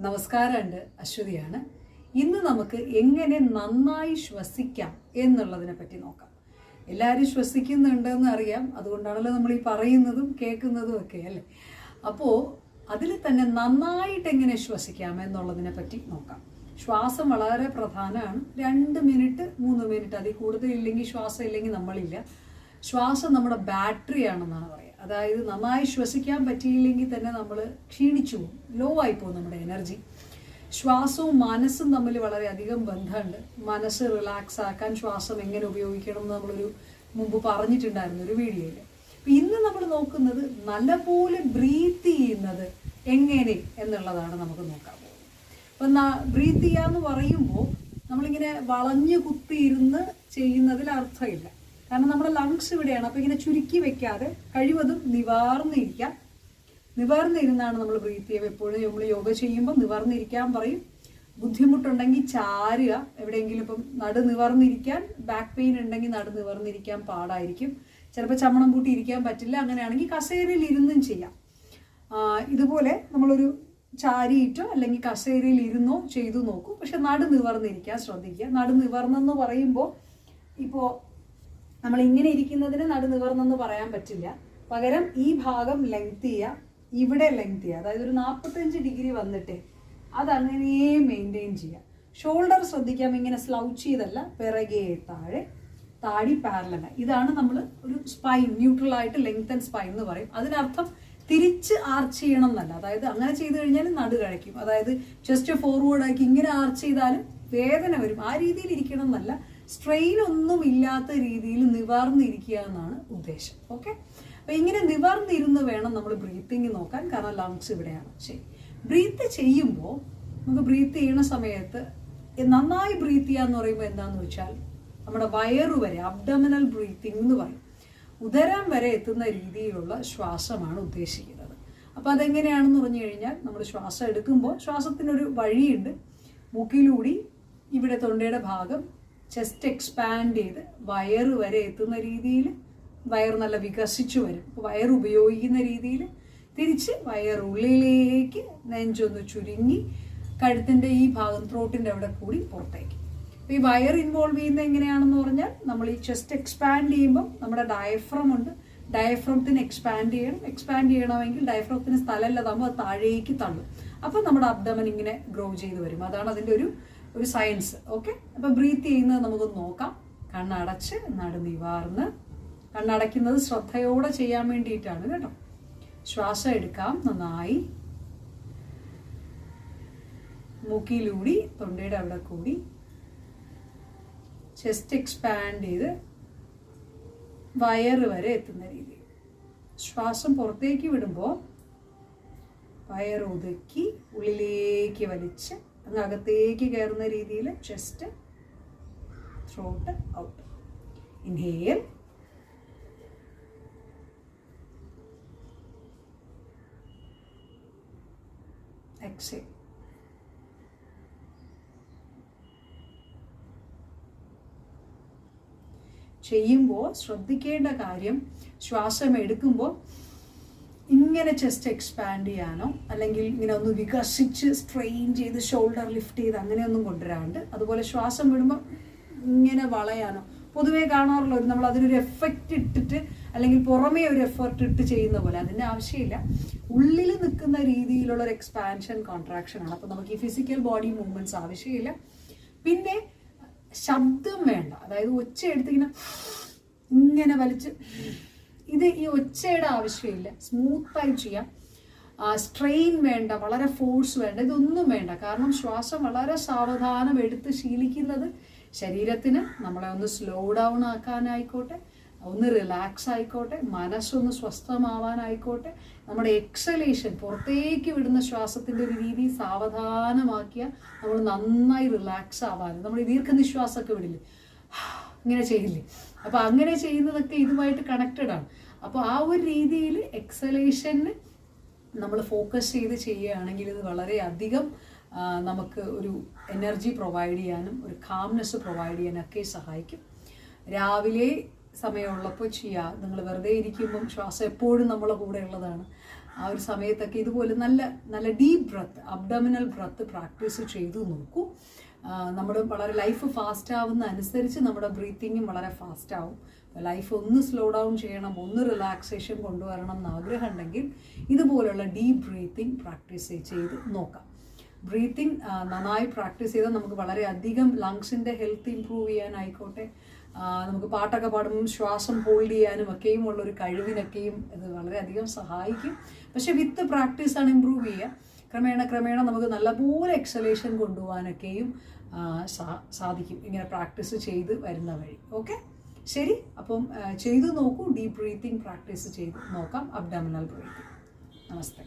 നമസ്കാരമുണ്ട്, അശ്വതിയാണ്. ഇന്ന് നമുക്ക് എങ്ങനെ നന്നായി ശ്വസിക്കാം എന്നുള്ളതിനെ പറ്റി നോക്കാം. എല്ലാവരും ശ്വസിക്കുന്നുണ്ടെന്ന് അറിയാം, അതുകൊണ്ടാണല്ലോ നമ്മൾ ഈ പറയുന്നതും കേൾക്കുന്നതും ഒക്കെ അല്ലേ. അപ്പോൾ അതിൽ തന്നെ നന്നായിട്ട് എങ്ങനെ ശ്വസിക്കാം എന്നുള്ളതിനെ പറ്റി നോക്കാം. ശ്വാസം വളരെ പ്രധാനമാണ്. 2 മിനിറ്റ് 3 മിനിറ്റ് അതിൽ കൂടുതലില്ലെങ്കിൽ ശ്വാസം ഇല്ലെങ്കിൽ നമ്മളില്ല. ശ്വാസം നമ്മുടെ ബാറ്ററി ആണെന്നാണ് പറയുക. അതായത് നന്നായി ശ്വസിക്കാൻ പറ്റിയില്ലെങ്കിൽ തന്നെ നമ്മൾ ക്ഷീണിച്ചു പോകും, ലോ ആയിപ്പോകും നമ്മുടെ എനർജി. ശ്വാസവും മനസ്സും തമ്മിൽ വളരെയധികം ബന്ധമുണ്ട്. മനസ്സ് റിലാക്സ് ആക്കാൻ ശ്വാസം എങ്ങനെ ഉപയോഗിക്കണം എന്ന് നമ്മളൊരു മുമ്പ് പറഞ്ഞിട്ടുണ്ടായിരുന്നു ഒരു വീഡിയോയിൽ. അപ്പം ഇന്ന് നമ്മൾ നോക്കുന്നത് നല്ലപോലെ ബ്രീത്ത് ചെയ്യുന്നത് എങ്ങനെ എന്നുള്ളതാണ് നമുക്ക് നോക്കാൻ പോകുന്നത്. അപ്പം ബ്രീത്ത് ചെയ്യാന്ന് പറയുമ്പോൾ നമ്മളിങ്ങനെ വളഞ്ഞു കുത്തിയിരുന്ന് ചെയ്യുന്നതിൽ അർത്ഥമില്ല. കാരണം നമ്മുടെ ലങ്സ് ഇവിടെയാണ്. അപ്പോൾ ഇങ്ങനെ ചുരുക്കി വെക്കാതെ കഴിവതും നിവാർന്നിരിക്കാം. നിവർന്നിരുന്നാണ് നമ്മൾ ബ്രീത്ത് ചെയ്യുക. എപ്പോഴും നമ്മൾ യോഗ ചെയ്യുമ്പോൾ നിവർന്നിരിക്കാൻ പറയും. ബുദ്ധിമുട്ടുണ്ടെങ്കിൽ ചാരുക. എവിടെയെങ്കിലും ഇപ്പം നടു നിവർന്നിരിക്കാൻ, ബാക്ക് പെയിൻ ഉണ്ടെങ്കിൽ നടു നിവർന്നിരിക്കാൻ പാടായിരിക്കും. ചിലപ്പോൾ ചമ്മണം കൂട്ടി ഇരിക്കാൻ പറ്റില്ല. അങ്ങനെയാണെങ്കിൽ കസേരയിൽ ഇരുന്നും ചെയ്യാം. ഇതുപോലെ നമ്മളൊരു ചാരിയിട്ടോ അല്ലെങ്കിൽ കസേരയിൽ ഇരുന്നോ ചെയ്തു നോക്കൂ. പക്ഷെ നടു നിവർന്നിരിക്കാൻ ശ്രദ്ധിക്കുക. നടു നിവർന്നെന്ന് പറയുമ്പോൾ ഇപ്പോൾ നമ്മൾ ഇങ്ങനെ ഇരിക്കുന്നതിന് നടു നിവർന്നെന്ന് പറയാൻ പറ്റില്ല. പകരം ഈ ഭാഗം ലെങ്ത് ചെയ്യുക, ഇവിടെ ലെങ്ത് ചെയ്യുക. അതായത് ഒരു 45 ഡിഗ്രി വന്നിട്ട് അതങ്ങനെ മെയിൻറ്റെയിൻ ചെയ്യുക. ഷോൾഡർ ശ്രദ്ധിക്കാം, ഇങ്ങനെ സ്ലൗച്ച് ചെയ്തല്ല, പിറകെ താഴെ, താടി പാരലൽ. ഇതാണ് നമ്മൾ ഒരു സ്പൈൻ, ന്യൂട്രൽ ആയിട്ട് ലെങ്ത് ആൻഡ് സ്പൈൻ എന്ന് പറയും. അതിനർത്ഥം തിരിച്ച് ആർച്ച് ചെയ്യണം എന്നല്ല. അതായത് അങ്ങനെ ചെയ്ത് കഴിഞ്ഞാൽ നടു കഴിക്കും. അതായത് ചെസ്റ്റ് ഫോർവേഡ് ആക്കി ഇങ്ങനെ ആർച്ച് ചെയ്താലും വേദന വരും. ആ രീതിയിൽ ഇരിക്കണം എന്നല്ല, സ്ട്രെയിൻ ഒന്നും ഇല്ലാത്ത രീതിയിൽ നിവർന്നിരിക്കുക എന്നാണ് ഉദ്ദേശം. ഓക്കെ, അപ്പൊ ഇങ്ങനെ നിവർന്നിരുന്ന് വേണം നമ്മൾ ബ്രീത്തിങ് നോക്കാൻ. കാരണം ലങ്സ് ഇവിടെയാണ്. ശരി, ബ്രീത്ത് ചെയ്യുമ്പോൾ നമുക്ക് ബ്രീത്ത് ചെയ്യുന്ന സമയത്ത് നന്നായി ബ്രീത്ത് ചെയ്യാന്ന് പറയുമ്പോൾ എന്താന്ന് വെച്ചാൽ നമ്മുടെ വയറു വരെ, അബ്ഡമിനൽ ബ്രീത്തിങ് എന്ന് പറയും, ഉദരം വരെ എത്തുന്ന രീതിയിലുള്ള ശ്വാസമാണ് ഉദ്ദേശിക്കുന്നത്. അപ്പൊ അതെങ്ങനെയാണെന്ന് പറഞ്ഞു കഴിഞ്ഞാൽ നമ്മൾ ശ്വാസം എടുക്കുമ്പോൾ ശ്വാസത്തിനൊരു വഴിയുണ്ട്. മൂക്കിലൂടി ഇവിടെ തൊണ്ടയുടെ ഭാഗം ചെസ്റ്റ് എക്സ്പാൻഡ് ചെയ്ത് വയറ് വരെ എത്തുന്ന രീതിയിൽ വയർ നല്ല വികസിച്ചു വരും. അപ്പോൾ വയർ ഉപയോഗിക്കുന്ന രീതിയിൽ തിരിച്ച് വയറുള്ളിലേക്ക് നെഞ്ചൊന്ന് ചുരുങ്ങി കഴുത്തിൻ്റെ ഈ ഭാഗം, ത്രോട്ടിൻ്റെ അവിടെ കൂടി പുറത്തേക്ക്. അപ്പോൾ ഈ വയർ ഇൻവോൾവ് ചെയ്യുന്നത് എങ്ങനെയാണെന്ന് പറഞ്ഞാൽ നമ്മൾ ഈ ചെസ്റ്റ് എക്സ്പാൻഡ് ചെയ്യുമ്പോൾ നമ്മുടെ ഡയഫ്രം ഉണ്ട്. ഡയഫ്രത്തിന് എക്സ്പാൻഡ് ചെയ്യണം. എക്സ്പാൻഡ് ചെയ്യണമെങ്കിൽ ഡയഫ്രത്തിന് സ്ഥലമില്ലാതാകുമ്പോൾ അത് താഴേക്ക് തള്ളും. അപ്പം നമ്മുടെ അബ്ഡമൻ ഇങ്ങനെ ഗ്രോ ചെയ്ത് വരും. അതാണ് അതിൻ്റെ ഒരു സയൻസ്. ഓക്കെ, അപ്പൊ ബ്രീത്ത് ചെയ്യുന്നത് നമുക്കൊന്ന് നോക്കാം. കണ്ണടച്ച് നടു നിവാർന്ന്, കണ്ണടയ്ക്കുന്നത് ശ്രദ്ധയോടെ ചെയ്യാൻ വേണ്ടിയിട്ടാണ് കേട്ടോ. ശ്വാസം എടുക്കാം നന്നായി. മൂക്കിലൂടി തൊണ്ടയുടെ അവിടെ കൂടി ചെസ്റ്റ് എക്സ്പാൻഡ് ചെയ്ത് വയറ് വരെ എത്തുന്ന രീതിയിൽ ശ്വാസം പുറത്തേക്ക് വിടുമ്പോൾ വയറ് ഒതുക്കി ഉള്ളിലേക്ക് വലിച്ച് അങ്ങ് അകത്തേക്ക് കയറുന്ന രീതിയിൽ chest, throat out. Inhale, exhale. ചെയ്യുമ്പോൾ ശ്രദ്ധിക്കേണ്ട കാര്യം, ശ്വാസം എടുക്കുമ്പോൾ ഇങ്ങനെ ചെസ്റ്റ് എക്സ്പാൻഡ് ചെയ്യാനോ അല്ലെങ്കിൽ ഇങ്ങനെ ഒന്ന് വികസിച്ച് സ്ട്രെയിൻ ചെയ്ത് ഷോൾഡർ ലിഫ്റ്റ് ചെയ്ത് അങ്ങനെയൊന്നും കൊണ്ടുവരാണ്ട്, അതുപോലെ ശ്വാസം വിടുമ്പോൾ ഇങ്ങനെ വളയാനോ പൊതുവേ കാണാറുള്ള നമ്മൾ അതിനൊരു എഫക്റ്റ് ഇട്ടിട്ട് അല്ലെങ്കിൽ പുറമേ ഒരു എഫർട്ട് ഇട്ട് ചെയ്യുന്ന പോലെ അതിൻ്റെ ആവശ്യമില്ല. ഉള്ളിൽ നിൽക്കുന്ന രീതിയിലുള്ള ഒരു എക്സ്പാൻഷൻ കോൺട്രാക്ഷൻ ആണ്. അപ്പോൾ നമുക്ക് ഈ ഫിസിക്കൽ ബോഡി മൂവ്മെന്റ്സ് ആവശ്യമില്ല. പിന്നെ ശബ്ദം വേണ്ട. അതായത് ഒച്ച എടുത്തിങ്ങനെ ഇങ്ങനെ വലിച്ച്, ഇത് ഈ ഒച്ചയുടെ ആവശ്യമില്ല. സ്മൂത്തായി ചെയ്യാം. സ്ട്രെയിൻ വേണ്ട, വളരെ ഫോഴ്സ് വേണ്ട, ഇതൊന്നും വേണ്ട. കാരണം ശ്വാസം വളരെ സാവധാനം എടുത്ത് ശീലിക്കുന്നത് ശരീരത്തിന് നമ്മളെ ഒന്ന് സ്ലോ ഡൗൺ ആക്കാനായിക്കോട്ടെ, ഒന്ന് റിലാക്സ് ആയിക്കോട്ടെ, മനസ്സൊന്ന് സ്വസ്ഥമാവാനായിക്കോട്ടെ, നമ്മുടെ എക്സലേഷൻ പുറത്തേക്ക് വിടുന്ന ശ്വാസത്തിൻ്റെ ഒരു രീതി സാവധാനമാക്കിയാൽ നമ്മൾ നന്നായി റിലാക്സ് ആവാനും, നമ്മൾ ദീർഘനിശ്വാസമൊക്കെ വിടില്ലേ, ഇങ്ങനെ ചെയ്യില്ലേ, അപ്പോൾ അങ്ങനെ ചെയ്യുന്നതൊക്കെ ഇതുമായിട്ട് കണക്റ്റഡ് ആണ്. അപ്പോൾ ആ ഒരു രീതിയിൽ എക്സലേഷന് നമ്മൾ ഫോക്കസ് ചെയ്ത് ചെയ്യുകയാണെങ്കിൽ ഇത് വളരെയധികം നമുക്ക് ഒരു എനർജി പ്രൊവൈഡ് ചെയ്യാനും ഒരു കാംനെസ് പ്രൊവൈഡ് ചെയ്യാനൊക്കെ സഹായിക്കും. രാവിലെ സമയമുള്ളപ്പോൾ ചെയ്യുക. നിങ്ങൾ വെറുതെ ഇരിക്കുമ്പം ശ്വാസം എപ്പോഴും നമ്മളെ കൂടെ ഉള്ളതാണ്. ആ ഒരു സമയത്തൊക്കെ ഇതുപോലെ നല്ല നല്ല deep breath, abdominal breath practice ചെയ്തു നോക്കൂ. നമ്മുടെ വളരെ ലൈഫ് ഫാസ്റ്റ് ആവുന്ന അനുസരിച്ച് നമ്മുടെ ബ്രീത്തിങ്ങും വളരെ ഫാസ്റ്റ് ആവും. ലൈഫ് ഒന്ന് സ്ലോ ഡൗൺ ചെയ്യണം, ഒന്ന് റിലാക്സേഷൻ കൊണ്ടുവരണം എന്ന് ആഗ്രഹം ഉണ്ടെങ്കിൽ ഇതുപോലുള്ള ഡീപ്പ് ബ്രീത്തിങ് പ്രാക്ടീസ് ചെയ്ത് നോക്കാം. ബ്രീത്തിങ് നന്നായി പ്രാക്ടീസ് ചെയ്താൽ നമുക്ക് വളരെയധികം ലങ്സിൻ്റെ ഹെൽത്ത് ഇമ്പ്രൂവ് ചെയ്യാനായിക്കോട്ടെ, നമുക്ക് പാട്ടൊക്കെ പാടുമ്പം ശ്വാസം ഹോൾഡ് ചെയ്യാനും ഒക്കെയും ഉള്ളൊരു കഴിവിനൊക്കെയും ഇത് വളരെയധികം സഹായിക്കും. പക്ഷേ വിത്ത് പ്രാക്ടീസാണ് ഇമ്പ്രൂവ് ചെയ്യുക. ക്രമേണ നമുക്ക് നല്ലപോലെ എക്സലേഷൻ കൊണ്ടുപോകാനൊക്കെയും സാധിക്കും ഇങ്ങനെ പ്രാക്ടീസ് ചെയ്ത് വരുന്ന വഴി. ഓക്കെ, ശരി. അപ്പം ചെയ്തു നോക്കൂ, ഡീപ്പ് ബ്രീത്തിങ് പ്രാക്ടീസ് ചെയ്ത് നോക്കാം, അബ്ഡോമിനൽ ബ്രീത്തിങ്. നമസ്തേ.